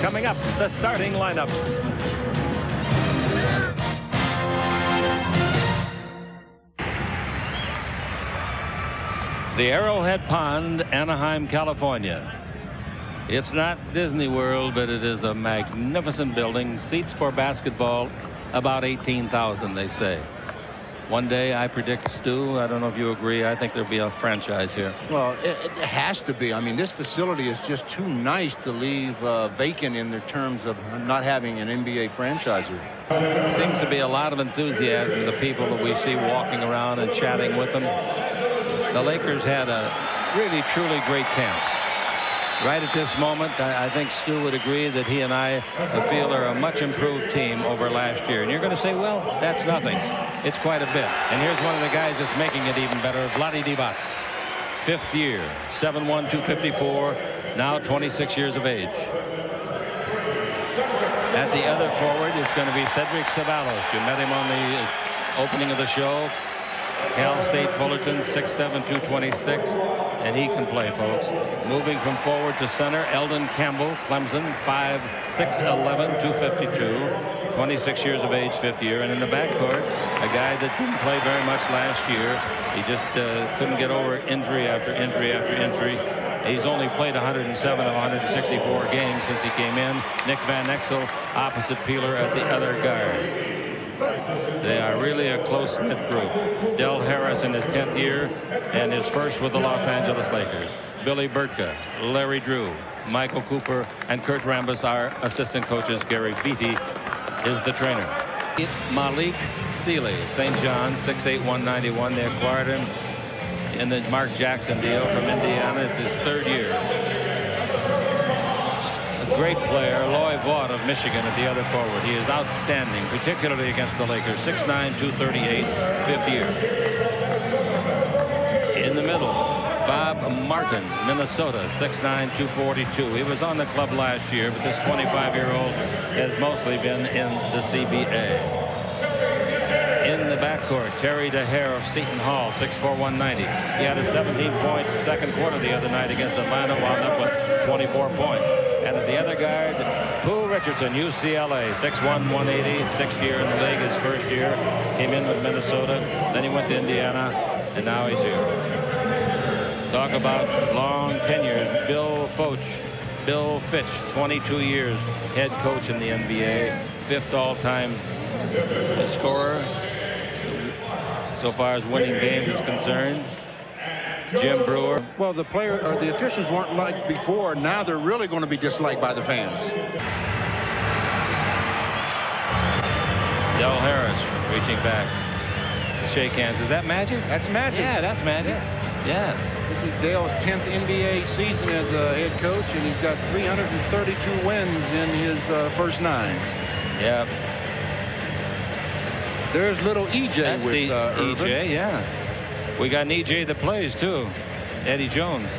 Coming up, the starting lineup. The Arrowhead Pond, Anaheim, California. It's not Disney World, but it is a magnificent building. Seats for basketball, about 18,000, they say. One day, I predict, Stu, I don't know if you agree, I think there'll be a franchise here. Well, it has to be. I mean, this facility is just too nice to leave vacant in the terms of not having an NBA franchise here. Seems to be a lot of enthusiasm, the people that we see walking around and chatting with them. The Lakers had a really, truly great camp. Right at this moment, I think Stu would agree that he and I feel are a much improved team over last year. And you're going to say, well, that's nothing. It's quite a bit. And here's one of the guys that's making it even better, Vlade Divac. 5th year, 7'1", 254, now 26 years of age. At the other forward, it's going to be Cedric Ceballos. You met him on the opening of the show. Cal State Fullerton, 6'7", 226, and he can play, folks. Moving from forward to center, Eldon Campbell, Clemson, 5'6", 11", 252, 26 years of age, 5th year. And in the backcourt, a guy that didn't play very much last year. He just couldn't get over injury after injury after injury. He's only played 107 of 164 games since he came in. Nick Van Exel, opposite Peeler at the other guard. They are really a close-knit group. Del Harris in his 10th year and his first with the Los Angeles Lakers. Billy Burtka, Larry Drew, Michael Cooper, and Kurt Rambis are assistant coaches. Gary Beatty is the trainer. Malik Sealy, St. John, 6'8", 191. They acquired him in the Mark Jackson deal from Indiana. It's his 3rd year. Great player, Loy Vaught of Michigan at the other forward. He is outstanding, particularly against the Lakers. 6'9", 238, 5th year. In the middle, Bob Martin, Minnesota, 6'9", 242. He was on the club last year, but this 25-year-old has mostly been in the CBA. In the backcourt, Terry DeHare of Seton Hall, 6'4", 190. He had a 17-point second quarter the other night against Atlanta, wound up with 24 points. And at the other guard, Pooh Richardson, UCLA, 6'1", 180, 6th year in the league, his 1st year. Came in with Minnesota, then he went to Indiana, and now he's here. Talk about long tenures. Bill Fitch, 22 years, head coach in the NBA, 5th all-time scorer so far as winning games is concerned. Jim Brewer. Well, the officials weren't liked before. Now they're really going to be disliked by the fans. Del Harris reaching back to shake hands. Is that magic? That's magic. Yeah, that's magic. Yeah. This is Dale's 10th NBA season as a head coach, and he's got 332 wins in his first 9. Yeah. There's little EJ. That's with EJ, yeah. We got an EJ that plays, too. Eddie Jones.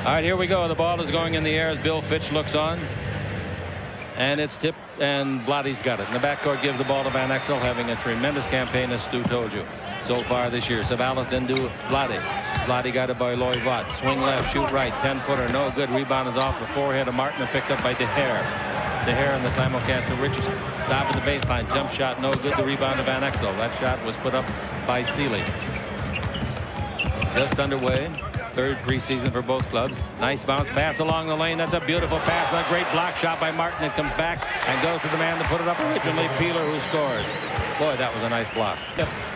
All right, here we go. The ball is going in the air as Bill Fitch looks on. And it's tipped, and Vlade's got it. And the backcourt gives the ball to Van Exel, having a tremendous campaign, as Stu told you, so far this year. Ceballos into Vlade. Vlade got it by Loy Vaught. Swing left, shoot right, 10-footer, no good. Rebound is off the forehead of Martin and picked up by DeHare. DeHare in the simulcast to Richardson. Stop at the baseline. Jump shot, no good. The rebound to Van Exel. That shot was put up by Sealy. Just underway. 3rd preseason for both clubs. Nice bounce pass along the lane. That's a beautiful pass. A great block shot by Martin. It comes back and goes to the man to put it up originally, Peeler, who scores. Boy, that was a nice block.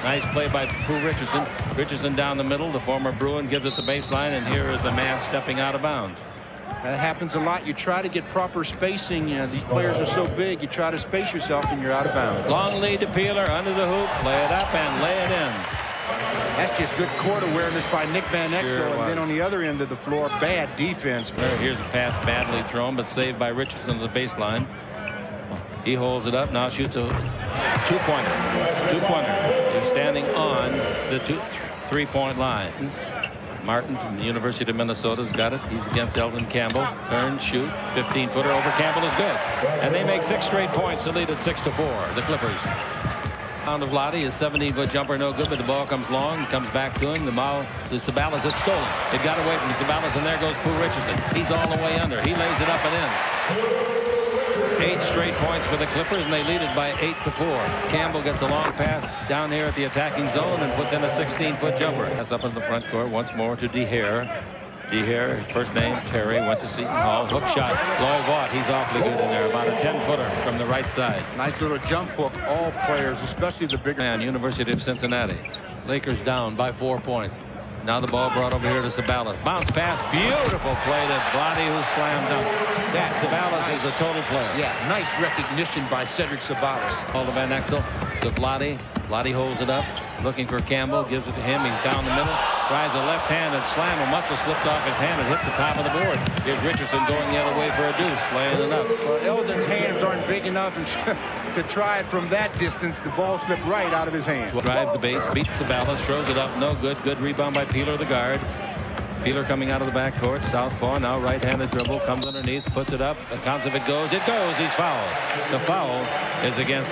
Nice play by Pooh Richardson. Richardson down the middle. The former Bruin gives it the baseline, and here is the man stepping out of bounds. That happens a lot. You try to get proper spacing. These players are so big, you try to space yourself and you're out of bounds. Long lead to Peeler, under the hoop, play it up and lay it in. That's just good court awareness by Nick Van Exel. And then on the other end of the floor, bad defense. Here's a pass badly thrown, but saved by Richardson to the baseline. He holds it up, now shoots a two-pointer. He's standing on the three-point line. Martin from the University of Minnesota's got it. He's against Eldon Campbell. Turn, shoot, 15-footer over Campbell is good. And they make 6 straight points to lead at 6-4, the Clippers. On to Vlade, his 17-foot jumper, no good, but the ball comes long, comes back to him. The ball to Sabalas, it's stolen. It got away from Sabalas, and there goes Pooh Richardson. He's all the way under. He lays it up and in. 8 straight points for the Clippers, and they lead it by 8-4. Campbell gets a long pass down here at the attacking zone and puts in a 16-foot jumper. That's up in the front court once more to DeHare. DeHare, first name Terry, went to Seton Hall. Hook shot, Loy Vaught, he's awfully good in there. About a 10-footer from the right side. Nice little jump hook. All players, especially the bigger man. University of Cincinnati. Lakers down by 4 points. Now the ball brought over here to Sabalas. Bounce pass, beautiful play to Vlade, who slammed dunk. Yeah, Sabalas is a total player. Yeah, nice recognition by Cedric Sabalas. Ball to Van Exel to Vlade. Vlade holds it up, looking for Campbell, gives it to him. He's down the middle, tries a left-handed slam. A muscle slipped off his hand and hit the top of the board. Here's Richardson going the other way for a deuce, laying it up. Well, Eldon's hands aren't big enough to try it from that distance. The ball slipped right out of his hand. Drives the base, beats Sabalas, throws it up, no good. Good rebound by Peeler, the guard. Peeler coming out of the backcourt, southpaw, now right-handed dribble, comes underneath, puts it up. The counts if it goes. It goes. He's fouled. The foul is against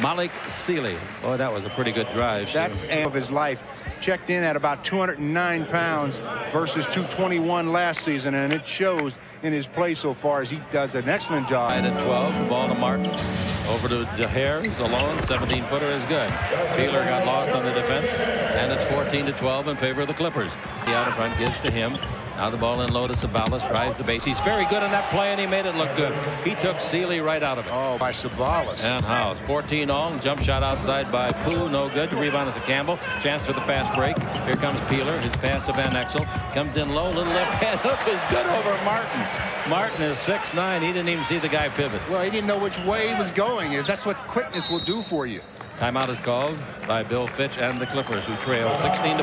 Malik Sealy. Boy, that was a pretty good drive. That's of his life. Checked in at about 209 pounds versus 221 last season, and it shows in his play so far as he does an excellent job. At 12, the ball to Martin. Over to DeHare. He's alone. 17-footer is good. Peeler got lost on the defense, and it's 14-12 in favor of the Clippers. The out in front gives to him. Now the ball in low to Sabalas, tries the base. He's very good in that play, and he made it look good. He took Sealy right out of it. Oh, by Sabalas. And House. 14 all. Jump shot outside by Pooh. No good. The rebound is to Campbell. Chance for the fast break. Here comes Peeler. His pass to Van Exel. Comes in low. Little left hand hook is good over Martin. Martin is 6'9". He didn't even see the guy pivot. Well, he didn't know which way he was going. That's what quickness will do for you. Timeout is called by Bill Fitch and the Clippers, who trail 16-14.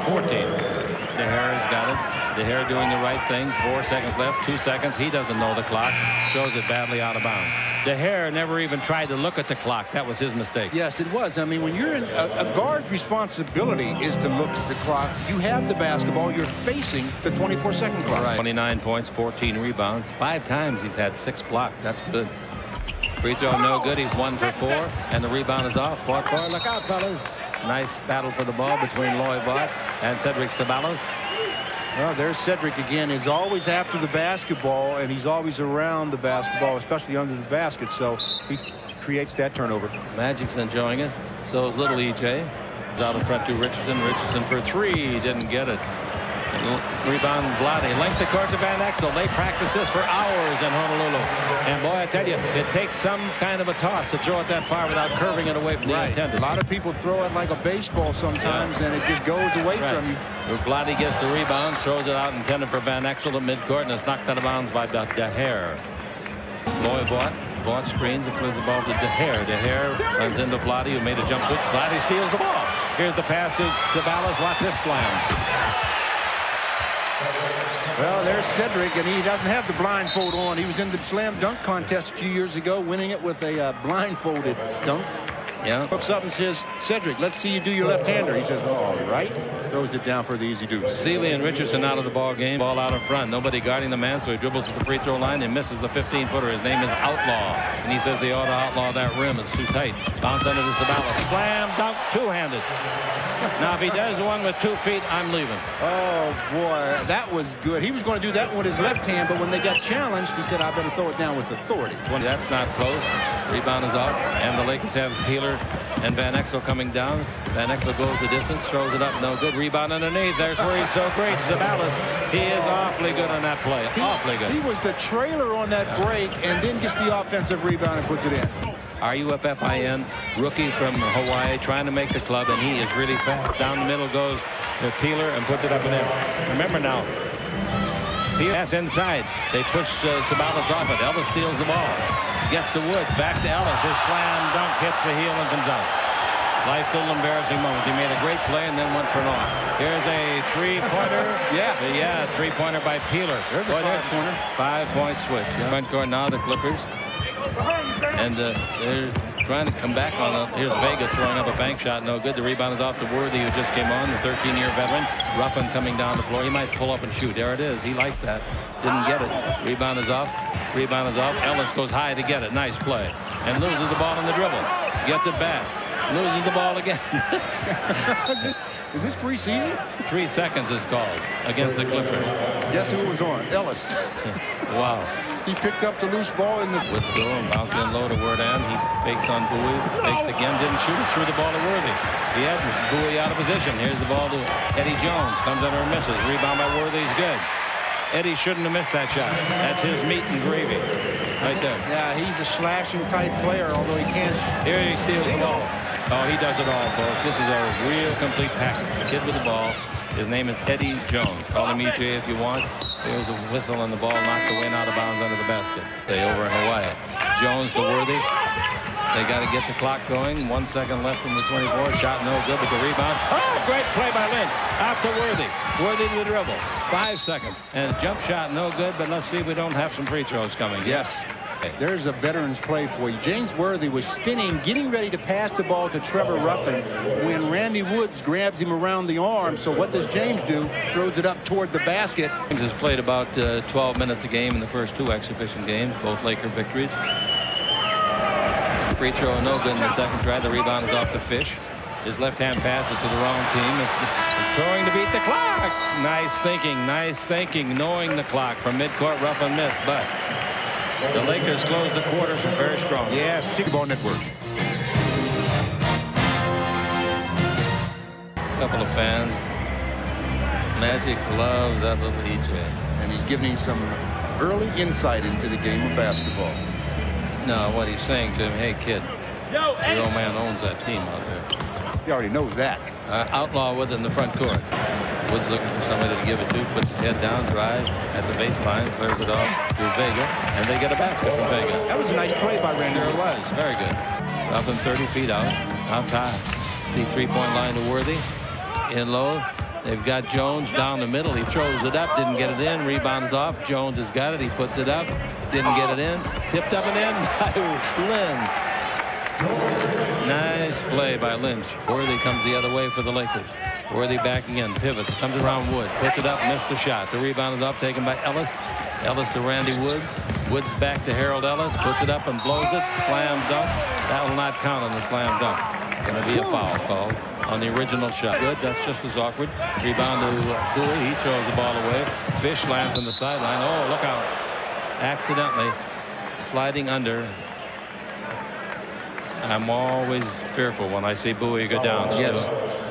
DeHare has got it. DeHare doing the right thing. 4 seconds left. 2 seconds. He doesn't know the clock. Throws it badly out of bounds. DeHare never even tried to look at the clock. That was his mistake. Yes, it was. I mean, when you're in a guard's responsibility is to look at the clock. You have the basketball. You're facing the 24-second clock. Right. 29 points, 14 rebounds. 5 times he's had 6 blocks. That's good. Free throw no good. He's 1 for 4, and the rebound is off. Look out, fellas. Nice battle for the ball between Loy Vaught and Cedric Sabalas. Well, there's Cedric again. He's always after the basketball, and he's always around the basketball, especially under the basket, so he creates that turnover. Magic's enjoying it. So is little EJ. He's out in front to Richardson. Richardson for 3. Didn't get it. Rebound Vlade. Length of court to Van Exel. They practice this for hours in Honolulu. And boy, I tell you, it takes some kind of a toss to throw it that far without curving it away from the intended. A lot of people throw it like a baseball sometimes, and it just goes away from you. Vlade gets the rebound, throws it out, intended for Van Exel to midcourt, and it's knocked out of bounds by DeHare. Loy Vaught. Vaught screens and plays the ball to DeHare. DeHare runs into Vlade, who made a jump switch. Vlade steals the ball. Here's the pass to Sabalas. Watch this slam. Well, there's Cedric, and he doesn't have the blindfold on. He was in the slam dunk contest a few years ago, winning it with a blindfolded dunk. Yeah. Hooks up and says, Cedric, let's see you do your left-hander. He says, all right. Throws it down for the easy deuce. Sealy and Richardson out of the ball game. Ball out in front. Nobody guarding the man, so he dribbles to the free throw line and misses the 15-footer. His name is Outlaw, and he says they ought to outlaw that rim. It's too tight. Bounce under the Sabalas. Slam, dunk, two-handed. Now, if he does one with 2 feet, I'm leaving. Oh, boy, that was good. He was going to do that with his left hand, but when they got challenged, he said, I better throw it down with authority. That's not close. Rebound is off, and the Lakers have Peeler and Van Exel coming down. Van Exel goes the distance, throws it up, no good. Rebound underneath. There's where he's so great. Sabalas, he is awfully good on that play. Awfully good. He was the trailer on that break and then gets the offensive rebound and puts it in. RUFFIN, rookie from Hawaii, trying to make the club, and he is really fast. Down the middle goes to Peeler and puts it up and in. Remember now, Peeler pass inside. They push Sabalas off it. Ellis steals the ball. Gets to Wood. Back to Ellis. His slam dunk hits the heel and comes out. Life's little embarrassing moment. He made a great play and then went for an off. Here's a three-pointer. Yeah, three-pointer by Peeler. There's a five-pointer. 5-point switch. Front court now, the Clippers. And they're trying to come back on it. Here's Vega throwing up a bank shot. No good. The rebound is off to Worthy, who just came on, the 13-year veteran. Ruffin coming down the floor. He might pull up and shoot. There it is. He liked that. Didn't get it. Rebound is off. Rebound is off. Ellis goes high to get it. Nice play. And loses the ball on the dribble. Gets it back. Loses the ball again. Is this preseason? 3 seconds is called against the Clippers. Guess who was on? Ellis. Wow. He picked up the loose ball in the... With the goal and bounced in low to Worden. He fakes on Bowie. Fakes again. Didn't shoot it. Threw the ball to Worthy. He had Bowie out of position. Here's the ball to Eddie Jones. Comes under and misses. Rebound by Worthy is good. Eddie shouldn't have missed that shot. That's his meat and gravy. Right there. Yeah, he's a slashing type player, although he can't... Here he steals the ball. Oh, he does it all, folks. This is a real complete package. The kid with the ball. His name is Eddie Jones. Call him EJ if you want. There's a whistle and the ball knocked away and out of bounds under the basket. Stay over in Hawaii. Jones to Worthy. They got to get the clock going. 1 second left from the 24. Shot no good, but the rebound. Oh, great play by Lynch. Out to Worthy. Worthy to the dribble. 5 seconds. And jump shot no good, but let's see if we don't have some free throws coming. Yes. There's a veteran's play for you. James Worthy was spinning, getting ready to pass the ball to Trevor Ruffin when Randy Woods grabs him around the arm. So what does James do? Throws it up toward the basket. James has played about 12 minutes a game in the first 2 exhibition games, both Laker victories. Free throw no good in the second try. The rebound is off the Fish. His left-hand pass is to the wrong team. It's throwing to beat the clock. Nice thinking, knowing the clock from midcourt. Ruffin missed, but the Lakers closed the quarters very strong. Yeah, Ball Network. Couple of fans. Magic loves that little EJ. And he's giving him some early insight into the game of basketball. No, what he's saying to him, hey, kid, your old man owns that team out there. He already knows that. Outlaw Woods in the front court. Woods looking for somebody to give it to, puts his head down, drives at the baseline, clears it off to Vega, and they get a basket from Vega. That was a nice play by Randy. Sure was. Very good. Up and 30 feet out. Outside. The three-point line to Worthy. In low. They've got Jones down the middle. He throws it up, didn't get it in. Rebounds off. Jones has got it. He puts it up. Didn't get it in. Tipped up and in by Lynch. Nice play by Lynch. Worthy comes the other way for the Lakers. Worthy backing in, pivots, comes around Wood, puts it up, missed the shot. The rebound is off, taken by Ellis. Ellis to Randy Woods. Woods back to Harold Ellis, puts it up and blows it. Slam dunk. That will not count on the slam dunk. Going to be a foul call on the original shot. Good, that's just as awkward. Rebound to Bowie. He throws the ball away. Fish lands on the sideline. Oh, look out. Accidentally sliding under. I'm always fearful when I see Bowie go down. Yes.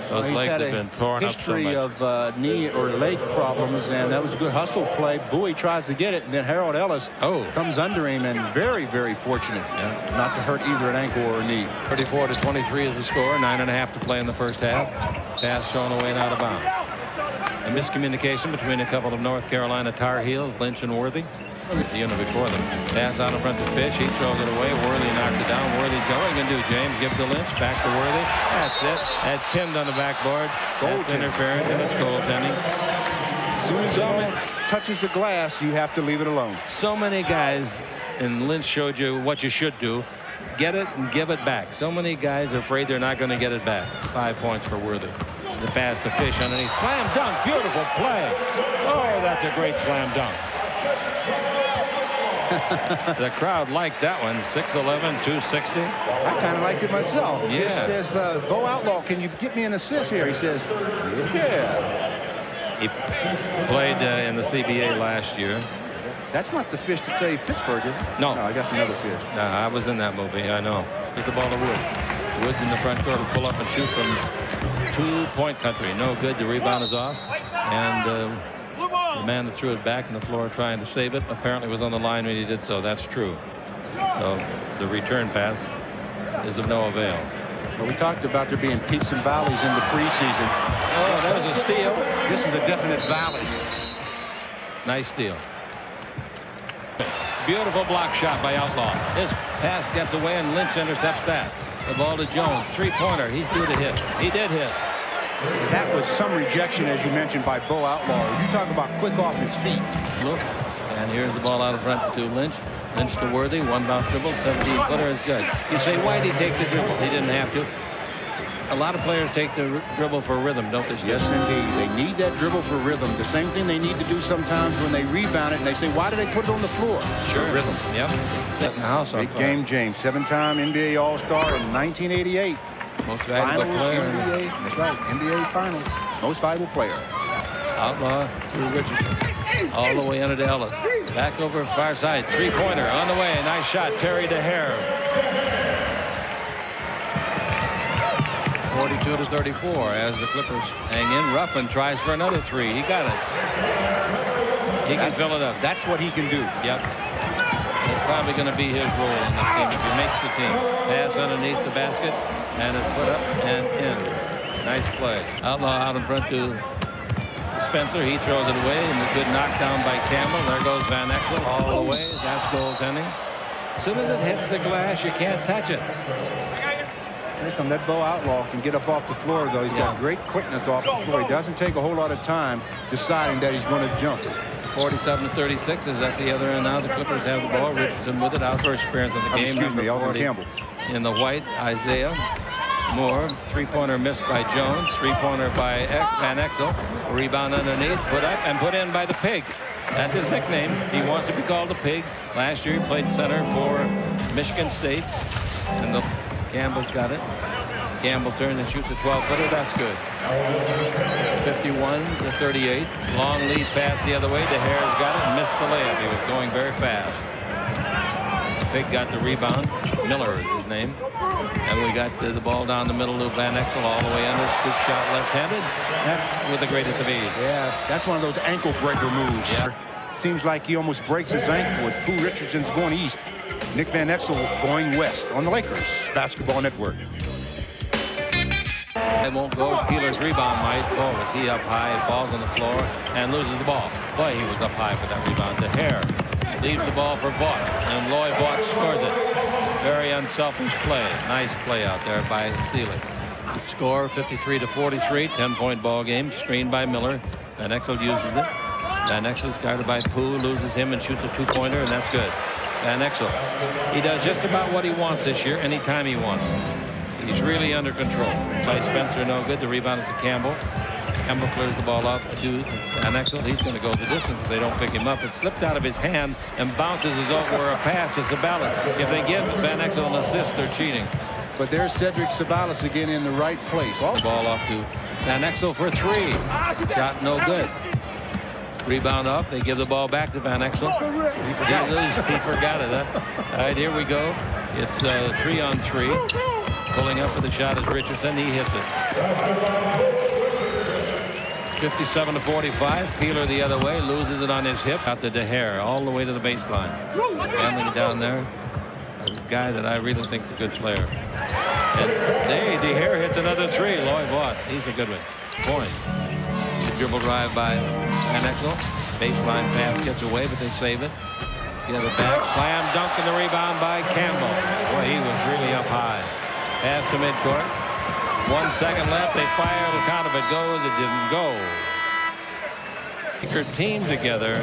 Those legs have been torn up so much. History of knee or leg problems, and that was a good hustle play. Bowie tries to get it, and then Harold Ellis comes under him, and very, very fortunate not to hurt either an ankle or a knee. 34-23 is the score. 9.5 to play in the first half. Pass thrown away and out of bounds. A miscommunication between a couple of North Carolina Tar Heels, Lynch and Worthy. The unit before them. Pass out in front to Fish. He throws it away. Worthy knocks it down. Worthy's going. What are you going to do, James? Give it to Lynch. Back to Worthy. That's it. That's pinned on the backboard. That's interference, and it's goaltending. As soon as it touches the glass, you have to leave it alone. So many guys, and Lynch showed you what you should do. Get it and give it back. So many guys are afraid they're not going to get it back. 5 points for Worthy. The pass to Fish underneath. Slam dunk. Beautiful play. Oh, that's a great slam dunk. The crowd liked that one. 6'11", 260. I kind of liked it myself. Yeah. It says, Bo Outlaw, can you get me an assist here? He says, yeah. He played in the CBA last year. That's not the Fish that saved Pittsburgh, is it? No. I got another Fish. I was in that movie. I know. Get the ball to Woods. Woods in the front court will pull up and shoot from 2-point country. No good. The rebound is off. And the man that threw it back on the floor trying to save it apparently was on the line when he did so. That's true. So the return pass is of no avail. Well, we talked about there being peaks and valleys in the preseason. Oh, that was a steal. This is a definite valley. Nice steal. Beautiful block shot by Outlaw. His pass gets away and Lynch intercepts that. The ball to Jones. Three-pointer. He's due to hit. He did hit. That was some rejection, as you mentioned, by Bo Outlaw. You talk about quick off his feet. Look, and here's the ball out in front to Lynch. Lynch to Worthy. One bounce dribble. 17-footer is good. You say, why did he take the dribble? He didn't have to. A lot of players take the dribble for rhythm, don't they? Yes, indeed. They need that dribble for rhythm. The same thing they need to do sometimes when they rebound it, and they say, why did they put it on the floor? Sure. For rhythm. Yep. Setting the house on Big game, James. 7-time NBA All-Star in 1988. Most valuable player. NBA, that's right, NBA Finals. Most valuable player. Outlaw to Richardson. All the way under to Ellis. Back over far side. Three-pointer on the way. Nice shot. Terry DeHare. 42-34 as the Clippers hang in. Ruffin tries for another three. He got it. He can fill it up. That's what he can do. Yep. It's probably going to be his role in this team if he makes the team. Pass underneath the basket, and it's put up and in. Nice play. Outlaw out in front to Spencer. He throws it away, and a good knockdown by Campbell. There goes Van Exel all the way. That's goaltending. As soon as it hits the glass, you can't touch it. Listen, that Bo Outlaw can get up off the floor, though. He's got great quickness off the floor. He doesn't take a whole lot of time deciding that he's going to jump. 47-36 is at the other end now. The Clippers have the ball. Richardson with it. Out first appearance of the game. Excuse me, Number 40 Campbell. In the white, Isaiah Moore. Three-pointer missed by Jones. Three-pointer by Van Exel. Rebound underneath. Put up and put in by the Pig. That's his nickname. He wants to be called the Pig. Last year he played center for Michigan State. And Campbell's got it. Campbell turns and shoots a 12-footer. That's good. 51-38. Long lead pass the other way. DeHare's got it and missed the layup. He was going very fast. Pig got the rebound. Miller is his name. And we got the ball down the middle to Van Exel all the way under. Scoop shot left-handed. That's with the greatest of ease. Yeah, that's one of those ankle breaker moves. Yeah. Seems like he almost breaks his ankle with Pooh Richardson's going east. Nick Van Exel going west on the Lakers Basketball Network. It won't go. Peeler's rebound might. Oh, was he up high? Falls on the floor and loses the ball. Boy, he was up high for that rebound. DeHare leaves the ball for Vaught, and Lloyd Vaught scores it. Very unselfish play. Nice play out there by Seeley. Score 53-43. 10-point ball game. Screened by Miller. Van Exel uses it. Van Exel's guarded by Pooh. Loses him and shoots a two-pointer, and that's good. Van Exel. He does just about what he wants this year, anytime he wants. He's really under control. By Spencer, no good. The rebound is to Campbell. Campbell clears the ball off to Van Exel. He's going to go the distance if they don't pick him up. It slipped out of his hand and bounces as though it were a pass to Sabalas. If they give Van Exel an assist, they're cheating. But there's Cedric Sabalas again in the right place. The ball off to Van Exel for three. Shot no good. Rebound off. They give the ball back to Van Exel. He forgot it, huh? All right, here we go. It's 3-on-3. Pulling up for the shot is Richardson. He hits it. 57-45. Peeler the other way. Loses it on his hip. Out to DeHare. All the way to the baseline. Handling down there. A guy that I really think is a good player. And DeHare hits another three. Lloyd Vaught. He's a good one. Point. The dribble drive by Van Exel. Baseline pass gets away, but they save it. Get it back. Slam dunk and the rebound by Campbell. Boy, he was really up high. Pass to midcourt. 1 second left. They fire. The count if it goes. It didn't go. Their team together.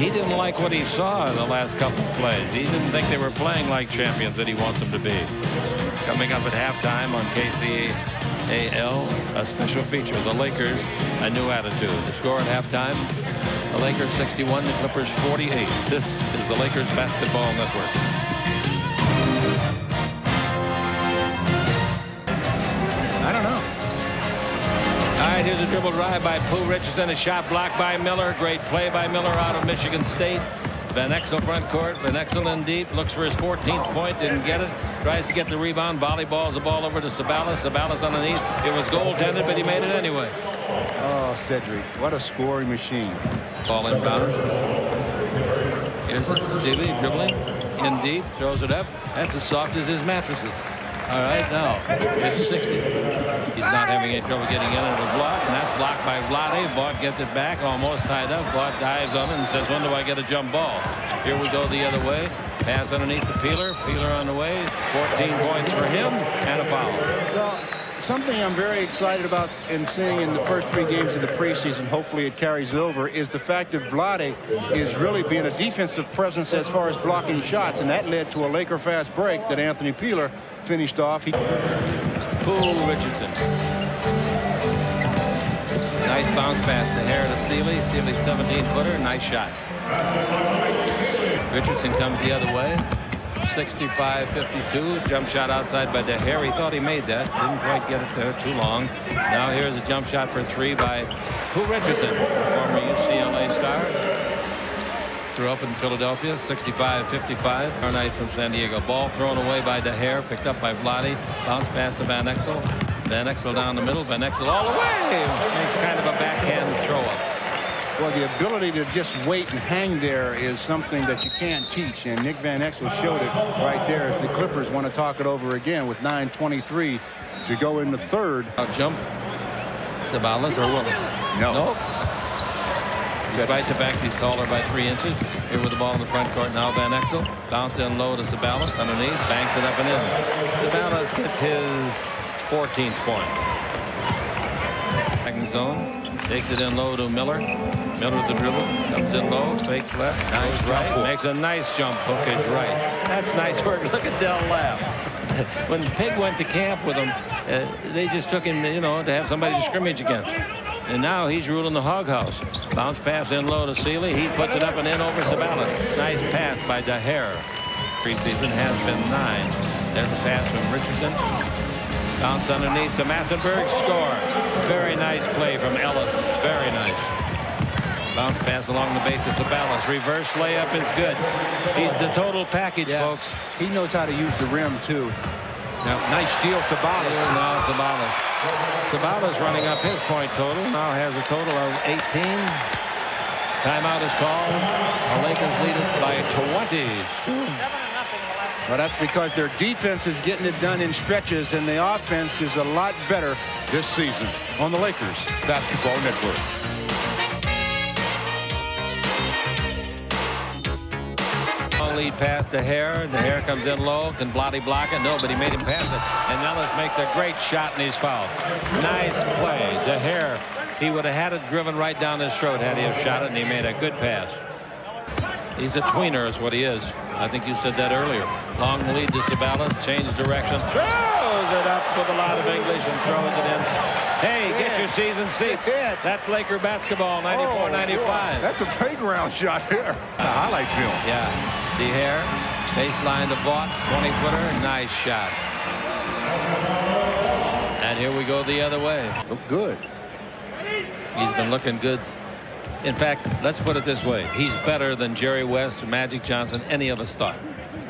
He didn't like what he saw in the last couple of plays. He didn't think they were playing like champions that he wants them to be. Coming up at halftime on KCAL, a special feature. The Lakers, a new attitude. The score at halftime, the Lakers 61, the Clippers 48. This is the Lakers Basketball Network. I don't know. All right, here's a dribble drive by Pooh Richardson. A shot blocked by Miller. Great play by Miller out of Michigan State. Van Exel front court. Van Exel in deep. Looks for his 14th point. Didn't get it. Tries to get the rebound. Volleyballs the ball over to Sabalas. Sabalas underneath. It was goaltended, but he made it anyway. Oh, Cedric. What a scoring machine. Ball inbound. Here's Seeley dribbling. In deep. Throws it up. That's as soft as his mattresses. All right, now it's 60. He's not having any trouble getting in. It was blocked, and that's blocked by Vlade. Vaught gets it back, almost tied up. Vaught dives on it and says, when do I get a jump ball? Here we go the other way. Pass underneath to Peeler. Peeler on the way. 14 points for him and a foul. Well, something I'm very excited about in seeing in the first 3 games of the preseason, hopefully it carries over, is the fact that Vlade is really being a defensive presence as far as blocking shots, and that led to a Laker fast break that Anthony Peeler finished off. Pooh Richardson. Nice bounce pass to Hare to Seeley. Seeley 17-footer. Nice shot. Richardson comes the other way. 65-52. Jump shot outside by DeHare. He thought he made that. Didn't quite get it there too long. Now here's a jump shot for three by Richardson, former UCLA star. Threw up in Philadelphia, 65-55. Our night from San Diego. Ball thrown away by DeHare, picked up by Vlade. Bounce pass to Van Exel. Van Exel down the middle. Van Exel all the way. Makes kind of a backhand throw up. Well, the ability to just wait and hang there is something that you can't teach, and Nick Van Exel showed it right there as the Clippers want to talk it over again with 9:23 to go in the third. Jump. Sabalas or Willis? No. Nope. Despite the fact he's taller by 3 inches. Here with the ball in the front court now, Van Exel. Bounce in low to Sabalas underneath. Banks it up and in. Sabalas gets his 14th point. Second zone. Takes it in low to Miller. Miller with the dribble. Comes in low. Fakes left. Nice right. Makes a nice jump hookage right. That's nice work. Look at Dell laugh. When Pig went to camp with him, they just took him, you know, to have somebody to scrimmage against. And now he's ruling the hog house. Bounce pass in low to Seeley. He puts it up and in over Sabalas. Nice pass by DeHare. Preseason has been 9. There's a pass from Richardson. Bounce underneath to Massenberg. Scores. Very nice play from Ellis. Very nice. Bounce pass along the base of Sabalas. Reverse layup is good. He's the total package, folks. He knows how to use the rim, too. Now, nice steal, Sabalas. Now Sabalas. Sabalas running up his point total. Now has a total of 18. Timeout is called. The Lakers lead it by 20. Well, that's because their defense is getting it done in stretches, and the offense is a lot better this season on the Lakers Basketball Network. Lead pass to DeHare. DeHare comes in low. Can Vlade block it? No, but he made him pass it. And Ellis makes a great shot and he's fouled. Nice play. DeHare, he would have had it driven right down his throat had he have shot it, and he made a good pass. He's a tweener is what he is. I think you said that earlier. Long lead to Sabalas. Change direction. Throws it up with a lot of English and throws it in. Hey, get your season seat. That's Laker basketball, 94-95. That's a playground shot here. A highlight film. Yeah. DeHare, baseline to Vaught, 20-footer. Nice shot. And here we go the other way. Look good. He's been looking good. In fact, let's put it this way. He's better than Jerry West, Magic Johnson, any of us thought.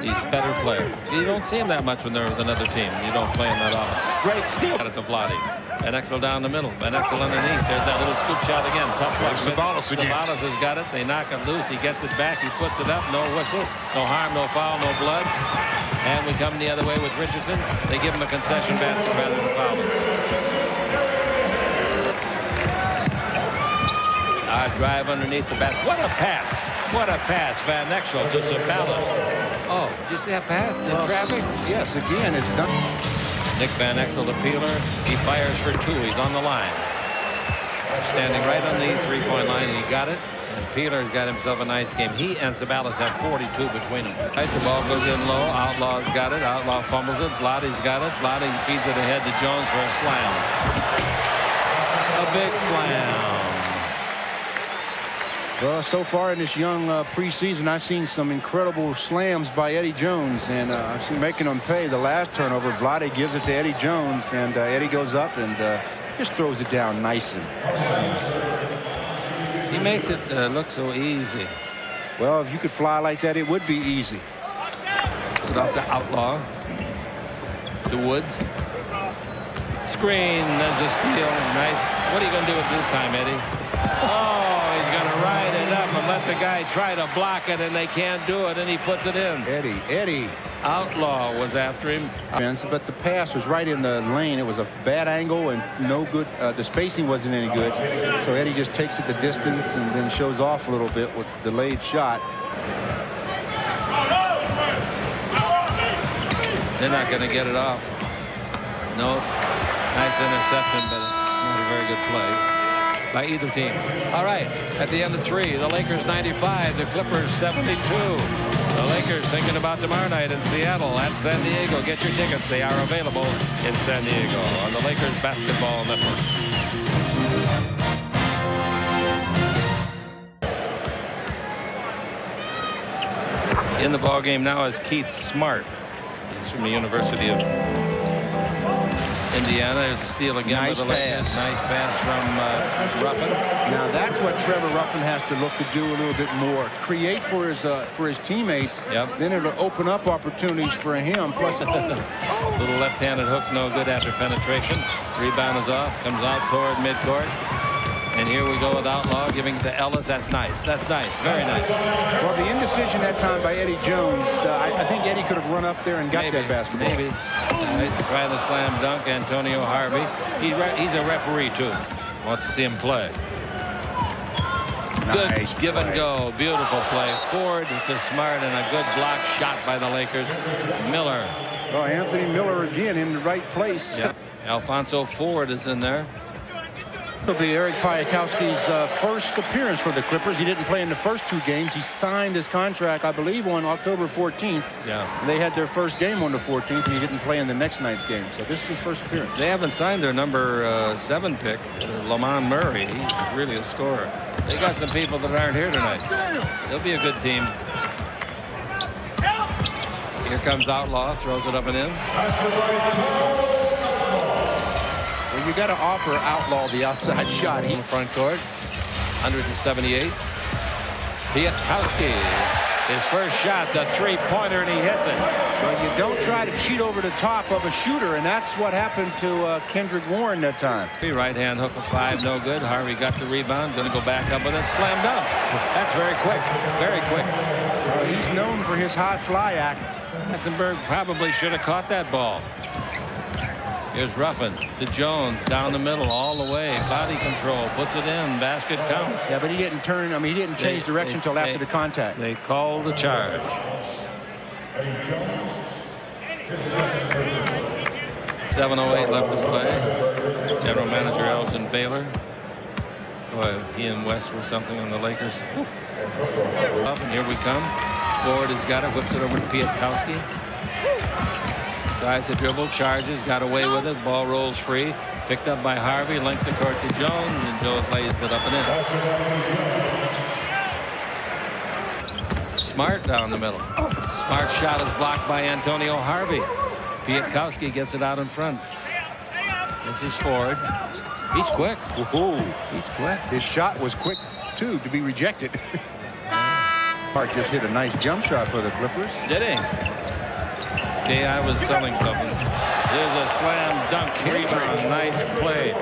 He's a better player. You don't see him that much when they're with another team. You don't play him that often. Great steal at the Vlade. Van Exel down the middle. Van Exel underneath. There's that little scoop shot again. Tough luck. Sabalas has got it. They knock it loose. He gets it back. He puts it up. No whistle. No harm, no foul, no blood. And we come the other way with Richardson. They give him a concession basket rather than foul him. Drive underneath the basket. What a pass. What a pass. Van Exel to Sabalas. Oh, did you see that pass in traffic? Yes, again, it's done. Nick Van Exel to Peeler. He fires for 2. He's on the line. Standing right on the 3-point line, and he got it. And Peeler's got himself a nice game. He and Sabalas have 42 between them. Right, the ball goes in low. Outlaw's got it. Outlaw fumbles it. Vlade's got it. Vlade feeds it ahead to Jones for a slam. A big slam. Well, so far in this young preseason, I've seen some incredible slams by Eddie Jones, and I've seen making them pay. The last turnover, Vlade gives it to Eddie Jones, and Eddie goes up and just throws it down nicely. He makes it look so easy. Well, if you could fly like that, it would be easy. Put off the Outlaw. To Woods. Screen. There's a steal. Nice. What are you going to do with this time, Eddie? Oh, he's going to ride it up and let the guy try to block it, and they can't do it, and he puts it in. Eddie. Outlaw was after him. But the pass was right in the lane. It was a bad angle and no good. The spacing wasn't any good. So Eddie just takes it the distance and then shows off a little bit with the delayed shot. They're not going to get it off. No. Nice interception, but not a very good play by either team. All right, at the end of 3, the Lakers 95, the Clippers 72. The Lakers thinking about tomorrow night in Seattle at San Diego. Get your tickets. They are available in San Diego on the Lakers Basketball Network. In the ball game now is Keith Smart. He's from the University of Indiana. There's a steal again. Nice pass. Nice pass from Ruffin. Now that's what Trevor Ruffin has to look to do a little bit more. Create for his teammates. Yep. Then it'll open up opportunities for him. Plus, little left-handed hook, no good after penetration. Rebound is off. Comes out toward midcourt. And here we go with Outlaw giving it to Ellis. That's nice. That's nice. Very nice. Well, the indecision that time by Eddie Jones, I think Eddie could have run up there and got that basketball. Maybe. Try the slam dunk, Antonio Harvey. He's a referee, too. Wants to see him play. Good Nice give play. and go. Beautiful play. Ford to Smart and a good block shot by the Lakers. Miller. Well, Anthony Miller again in the right place. Yep. Alfonso Ford is in there. It'll be Eric Piakowski's first appearance for the Clippers. He didn't play in the first 2 games. He signed his contract, I believe, on October 14th. Yeah. They had their first game on the 14th, and he didn't play in the next night's game. So this is his first appearance. They haven't signed their number 7 pick, Lamont Murray. He's really a scorer. They got some people that aren't here tonight. They'll be a good team. Here comes Outlaw, throws it up and in. Well, you got to offer Outlaw the outside shot. In the front court, 178. Piatkowski, his first shot, the three-pointer, and he hits it. Well, you don't try to cheat over the top of a shooter, and that's what happened to Kendrick Warren that time. Right-hand hook of 5, no good. Harvey got the rebound, going to go back up with it, slam dunk. That's very quick, very quick. Well, he's known for his high fly act. Hessenberg probably should have caught that ball. Here's Ruffin to Jones, down the middle, all the way. Body control, puts it in, basket counts. Yeah, but he didn't turn, he didn't change direction until after the contact. They called the charge. 7:08 left to play. General Manager Elton Baylor. Boy, he and West were something on the Lakers. Up, and here we come. Ford has got it, whips it over to Piatkowski. Tries to dribble, charges, got away with it. Ball rolls free. Picked up by Harvey, linked the court to Jones, and Jones lays it up and in. Smart down the middle. Smart shot is blocked by Antonio Harvey. Piatkowski gets it out in front. This is Ford. He's quick. Woohoo. He's quick. His shot was quick, too, to be rejected. Hart just hit a nice jump shot for the Clippers. Did he? Okay, I was selling something. There's a slam dunk rebound. Nice play.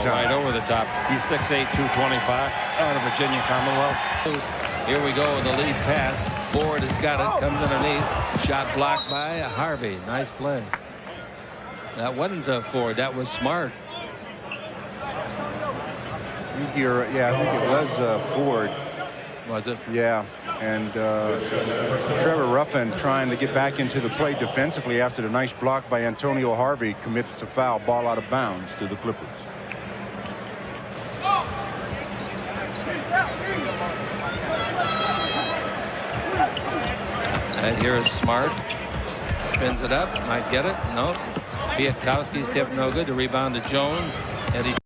Right over the top. He's 6'8", 225 out of Virginia Commonwealth. Here we go with the lead pass. Ford has got it. Comes underneath. Shot blocked by Harvey. Nice play. That wasn't Ford. That was Smart. I think it was Ford. Was it? Yeah. And Trevor Ruffin, trying to get back into the play defensively after the nice block by Antonio Harvey, commits a foul, ball out of bounds to the Clippers. And here is Smart. Spins it up. Might get it. No. Piatkowski's tip no good. The rebound to Jones. Eddie